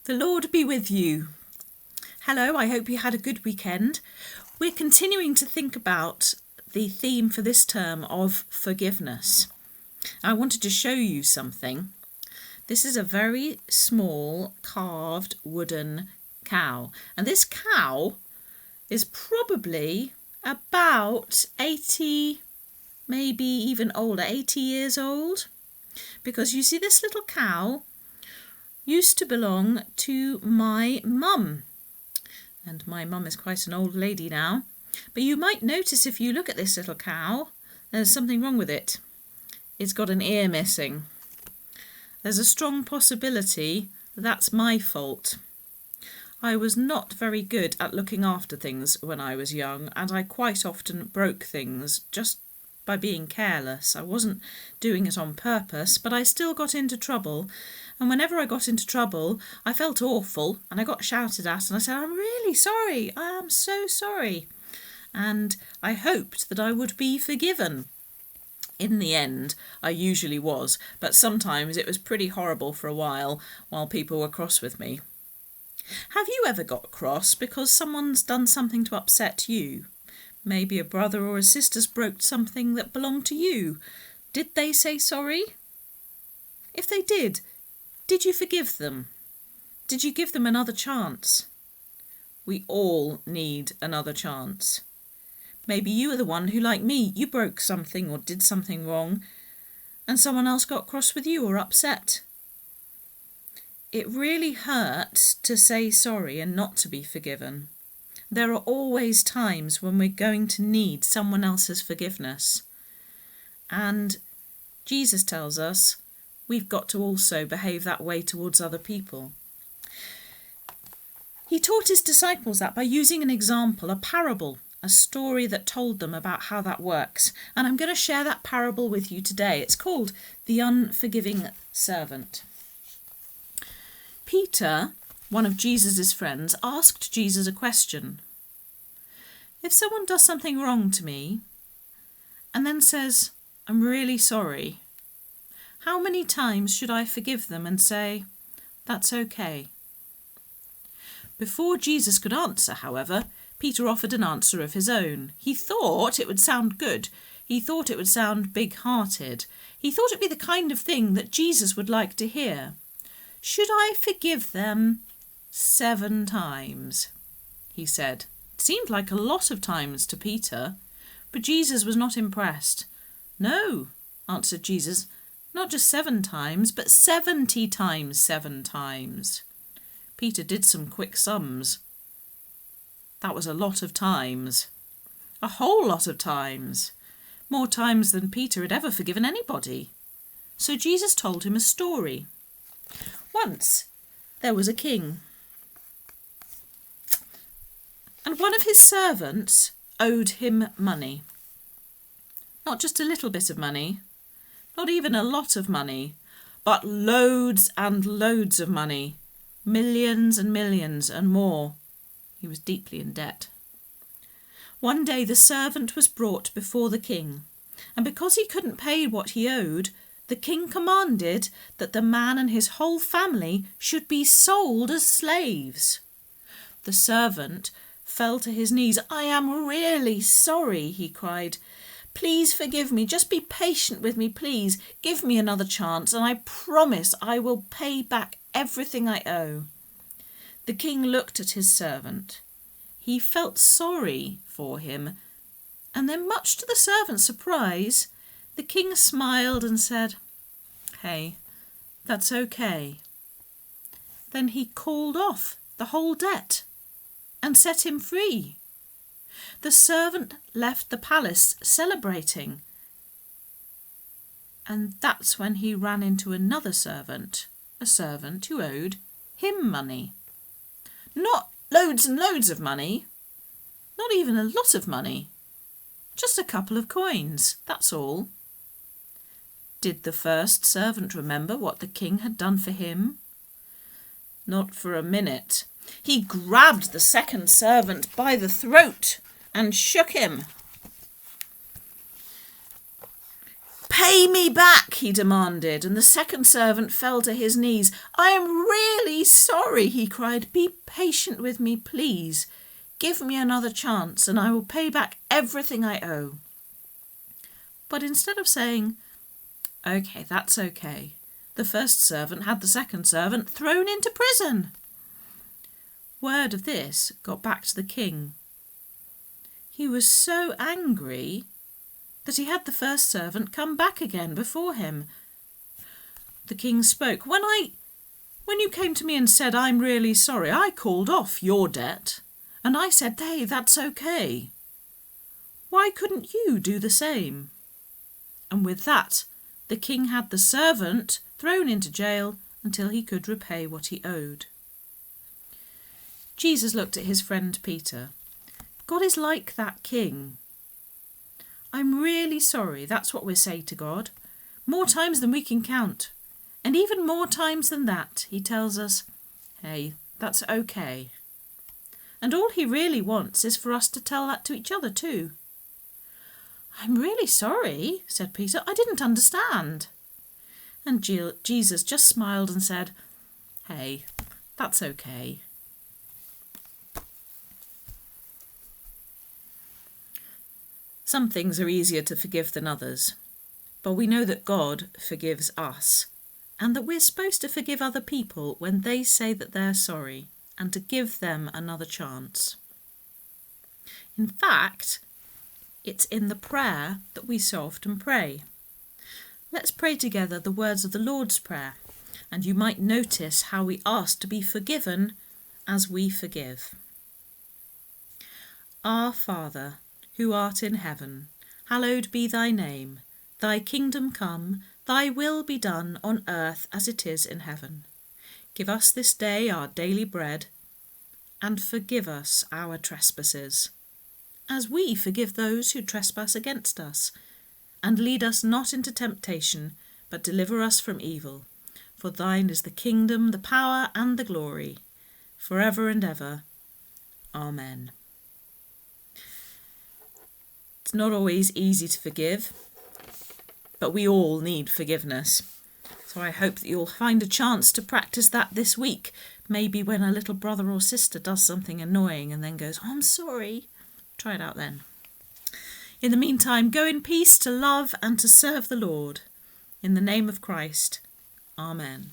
The Lord be with you. Hello, I hope you had a good weekend. We're continuing to think about the theme for this term of forgiveness. I wanted to show you something. This is a very small carved wooden cow. And this cow is probably about 80, maybe even older, 80 years old. Because you see, this little cow used to belong to my mum. And my mum is quite an old lady now. But you might notice if you look at this little cow, there's something wrong with it. It's got an ear missing. There's a strong possibility that's my fault. I was not very good at looking after things when I was young, and I quite often broke things just by being careless. I wasn't doing it on purpose, but I still got into trouble. And whenever I got into trouble, I felt awful and I got shouted at and I said, "I'm really sorry. I am so sorry." And I hoped that I would be forgiven. In the end, I usually was, but sometimes it was pretty horrible for a while people were cross with me. Have you ever got cross because someone's done something to upset you? Maybe a brother or a sister's broke something that belonged to you. Did they say sorry? If they did you forgive them? Did you give them another chance? We all need another chance. Maybe you are the one who, like me, you broke something or did something wrong and someone else got cross with you or upset. It really hurts to say sorry and not to be forgiven. There are always times when we're going to need someone else's forgiveness. And Jesus tells us we've got to also behave that way towards other people. He taught his disciples that by using an example, a parable, a story that told them about how that works. And I'm going to share that parable with you today. It's called The Unforgiving Servant. Peter, one of Jesus' friends, asked Jesus a question. If someone does something wrong to me and then says, "I'm really sorry," how many times should I forgive them and say, "That's okay"? Before Jesus could answer, however, Peter offered an answer of his own. He thought it would sound good. He thought it would sound big-hearted. He thought it'd be the kind of thing that Jesus would like to hear. "Should I forgive them 7 times?" he said. It seemed like a lot of times to Peter, but Jesus was not impressed. "No," answered Jesus, "not just 7 times, but 70 times 7 times. Peter did some quick sums. That was a lot of times. A whole lot of times. More times than Peter had ever forgiven anybody. So Jesus told him a story. Once there was a king, and one of his servants owed him money. Not just a little bit of money, not even a lot of money, but loads and loads of money, millions and millions and more. He was deeply in debt. One day the servant was brought before the king, and because he couldn't pay what he owed, the king commanded that the man and his whole family should be sold as slaves. The servant fell to his knees. "I am really sorry," he cried. "Please forgive me. Just be patient with me, please. Give me another chance, and I promise I will pay back everything I owe." The king looked at his servant. He felt sorry for him, and then, much to the servant's surprise, the king smiled and said, "Hey, that's okay." Then he called off the whole debt and set him free. The servant left the palace celebrating, and that's when he ran into another servant, a servant who owed him money. Not loads and loads of money, not even a lot of money, just a couple of coins, that's all. Did the first servant remember what the king had done for him? Not for a minute. He grabbed the second servant by the throat and shook him. "Pay me back," he demanded, and the second servant fell to his knees. "I am really sorry," he cried. "Be patient with me, please. Give me another chance and I will pay back everything I owe." But instead of saying, "Okay, that's okay," the first servant had the second servant thrown into prison. Word of this got back to the king. He was so angry that he had the first servant come back again before him. The king spoke. When you came to me and said, "I'm really sorry," I called off your debt, and I said, "Hey, that's okay. Why couldn't you do the same?" And with that, the king had the servant thrown into jail until he could repay what he owed. Jesus looked at his friend Peter. God is like that king. I'm really sorry, that's what we say to God. More times than we can count. And even more times than that, he tells us, "Hey, that's okay." And all he really wants is for us to tell that to each other too. "I'm really sorry," said Peter. "I didn't understand." And Jesus just smiled and said, "Hey, that's okay." Some things are easier to forgive than others, but we know that God forgives us, and that we're supposed to forgive other people when they say that they're sorry, and to give them another chance. In fact, it's in the prayer that we so often pray. Let's pray together the words of the Lord's Prayer, and you might notice how we ask to be forgiven as we forgive. Our Father, who art in heaven, hallowed be thy name. Thy kingdom come, thy will be done on earth as it is in heaven. Give us this day our daily bread, and forgive us our trespasses, as we forgive those who trespass against us. And lead us not into temptation, but deliver us from evil. For thine is the kingdom, the power, and the glory, forever and ever. Amen. It's not always easy to forgive, but we all need forgiveness. So I hope that you'll find a chance to practice that this week. Maybe when a little brother or sister does something annoying and then goes, "Oh, I'm sorry." Try it out then. In the meantime, go in peace to love and to serve the Lord. In the name of Christ. Amen.